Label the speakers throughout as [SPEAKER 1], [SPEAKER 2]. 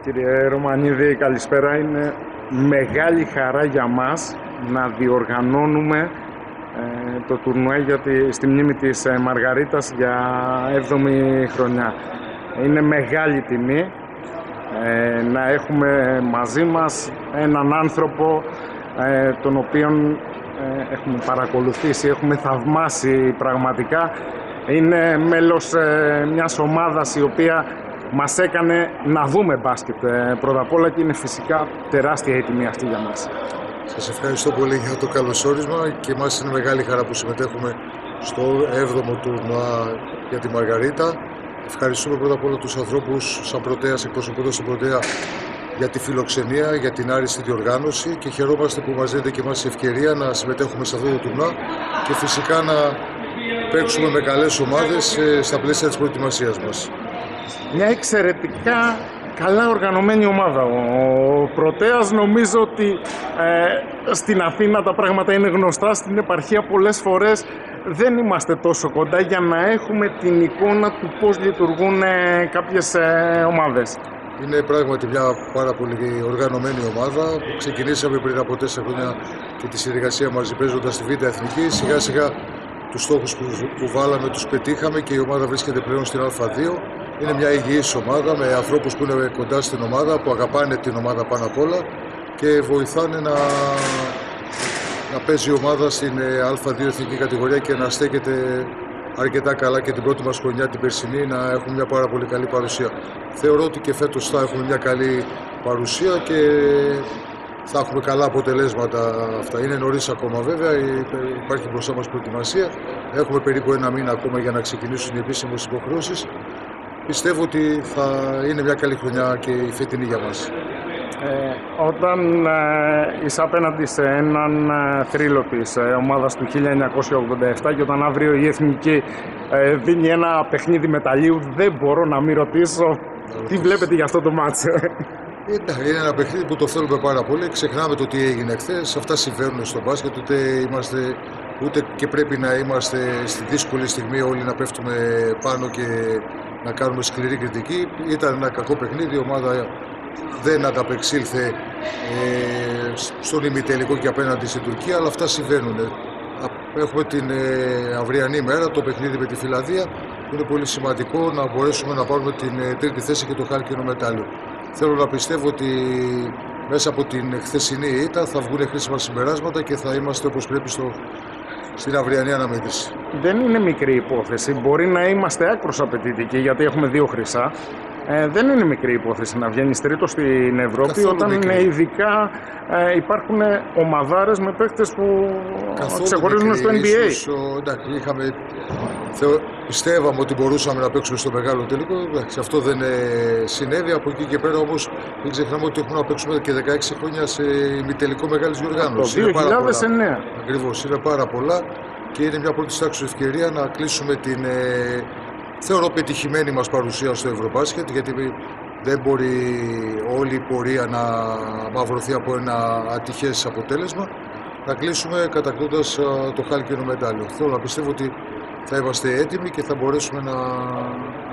[SPEAKER 1] Κύριε Ρωμανίδη, καλησπέρα. Είναι μεγάλη χαρά για μας να διοργανώνουμε το τουρνουέ στη μνήμη της Μαργαρίτας για 7η χρονιά. Είναι μεγάλη τιμή να έχουμε μαζί μας έναν άνθρωπο τον οποίον έχουμε παρακολουθήσει, έχουμε θαυμάσει πραγματικά. Είναι μέλος μιας ομάδας η οποία μας έκανε να δούμε μπάσκετ πρώτα απ' όλα και είναι φυσικά τεράστια η τιμή αυτή για μας.
[SPEAKER 2] Σας ευχαριστώ πολύ για το καλωσόρισμα και εμάς είναι μεγάλη χαρά που συμμετέχουμε στο 7ο τουρνουά για τη Μαργαρίτα. Ευχαριστούμε πρώτα απ' όλα τους ανθρώπους σαν Πρωτέας, εκπροσωπώντας την Πρωτέα, για τη φιλοξενία, για την άριστη διοργάνωση και χαιρόμαστε που μας δίνετε και εμάς η ευκαιρία να συμμετέχουμε σε αυτό το τουρνουά και φυσικά να παίξουμε με καλές ομάδες στα πλαίσια της προετοιμασίας μας.
[SPEAKER 1] Μια εξαιρετικά καλά οργανωμένη ομάδα. Ο Πρωτέας νομίζω ότι στην Αθήνα τα πράγματα είναι γνωστά, στην επαρχία πολλές φορές δεν είμαστε τόσο κοντά για να έχουμε την εικόνα του πώς λειτουργούν κάποιες ομάδες.
[SPEAKER 2] Είναι πράγματι μια πάρα πολύ οργανωμένη ομάδα που ξεκινήσαμε πριν από 4 χρόνια και τη συνεργασία μαζί παίζοντας στη Β' Εθνική. Σιγά σιγά τους στόχους που βάλαμε τους πετύχαμε και η ομάδα βρίσκεται πλέον στην Α2. Είναι μια υγιής ομάδα με ανθρώπους που είναι κοντά στην ομάδα, που αγαπάνε την ομάδα πάνω απ' όλα και βοηθάνε να παίζει η ομάδα στην Α2 εθνική κατηγορία και να στέκεται αρκετά καλά και την πρώτη μας χρονιά την περσινή να έχουμε μια πάρα πολύ καλή παρουσία. Θεωρώ ότι και φέτος θα έχουμε μια καλή παρουσία και θα έχουμε καλά αποτελέσματα αυτά. Είναι νωρίς ακόμα βέβαια, υπάρχει μπροστά μας προετοιμασία. Έχουμε περίπου 1 μήνα ακόμα για να ξεκινήσουν οι επίσημες υποχρεώσεις. Πιστεύω ότι θα είναι μια καλή χρονιά και η φετινή για μας.
[SPEAKER 1] Όταν είσαι απέναντι σε έναν θρύλο της ομάδας του 1987 και όταν αύριο η Εθνική δίνει ένα παιχνίδι μεταλλίου, δεν μπορώ να μην ρωτήσω τι βλέπετε για αυτό το μάτς.
[SPEAKER 2] Είναι ένα παιχνίδι που το θέλουμε πάρα πολύ. Ξεχνάμε το τι έγινε χθες. Αυτά συμβαίνουν στο μπάσκετ. Ούτε και πρέπει να είμαστε στη δύσκολη στιγμή όλοι να πέφτουμε πάνω και να κάνουμε σκληρή κριτική. Ήταν ένα κακό παιχνίδι. Η ομάδα δεν ανταπεξήλθε στον ημιτελικό και απέναντι στην Τουρκία, αλλά αυτά συμβαίνουν. Έχουμε την αυριανή μέρα, το παιχνίδι με τη Φιλανδία. Είναι πολύ σημαντικό να μπορέσουμε να πάρουμε την 3η θέση και το χάλκινο μετάλλιο. Θέλω να πιστεύω ότι μέσα από την χθεσινή ήττα θα βγουν χρήσιμα συμπεράσματα και θα είμαστε όπως πρέπει στην αυριανή αναμέτρηση.
[SPEAKER 1] Δεν είναι μικρή υπόθεση. Μπορεί να είμαστε άκρως απαιτητικοί γιατί έχουμε 2 χρυσά. Δεν είναι μικρή υπόθεση να βγαίνεις τρίτος στην Ευρώπη. Καθόλου όταν είναι ειδικά υπάρχουν ομαδάρες με παίκτες που ξεχωρίζουν στο NBA.
[SPEAKER 2] Πιστεύαμε ότι μπορούσαμε να παίξουμε στο μεγάλο τελικό. Αυτό δεν συνέβη. Από εκεί και πέρα όμως μην ξεχνάμε ότι έχουμε να παίξουμε και 16 χρόνια σε ημιτελικό μεγάλης διοργάνωσης.
[SPEAKER 1] Το 2009.
[SPEAKER 2] Ακριβώς, είναι πάρα πολλά και είναι μια πρώτη τάξη ευκαιρία να κλείσουμε την θεωρώ πετυχημένη μας παρουσία στο Ευρωμπάσκετ, γιατί δεν μπορεί όλη η πορεία να μαυρωθεί από ένα ατυχές αποτέλεσμα. Να κλείσουμε κατακτώντας το χάλκινο μετάλλιο. Θέλω να πιστεύω ότι θα είμαστε έτοιμοι και θα μπορέσουμε να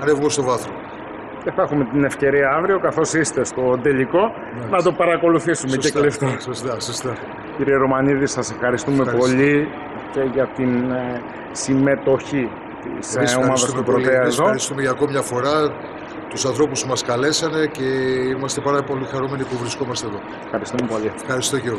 [SPEAKER 2] ανέβουμε στο βάθρο.
[SPEAKER 1] Και θα έχουμε την ευκαιρία αύριο, καθώς είστε στο τελικό, να το παρακολουθήσουμε. Σωστά, και κλειστό.
[SPEAKER 2] Σωστά.
[SPEAKER 1] Κύριε Ρωμανίδη, σας ευχαριστούμε πολύ και για την συμμετοχή της ομάδας του Πρωτέα εδώ.
[SPEAKER 2] Ευχαριστούμε για ακόμη μια φορά τους ανθρώπους που μας καλέσανε και είμαστε πάρα πολύ χαρούμενοι που βρισκόμαστε εδώ.
[SPEAKER 1] Ευχαριστούμε πολύ.
[SPEAKER 2] Ευχαριστώ και εγώ.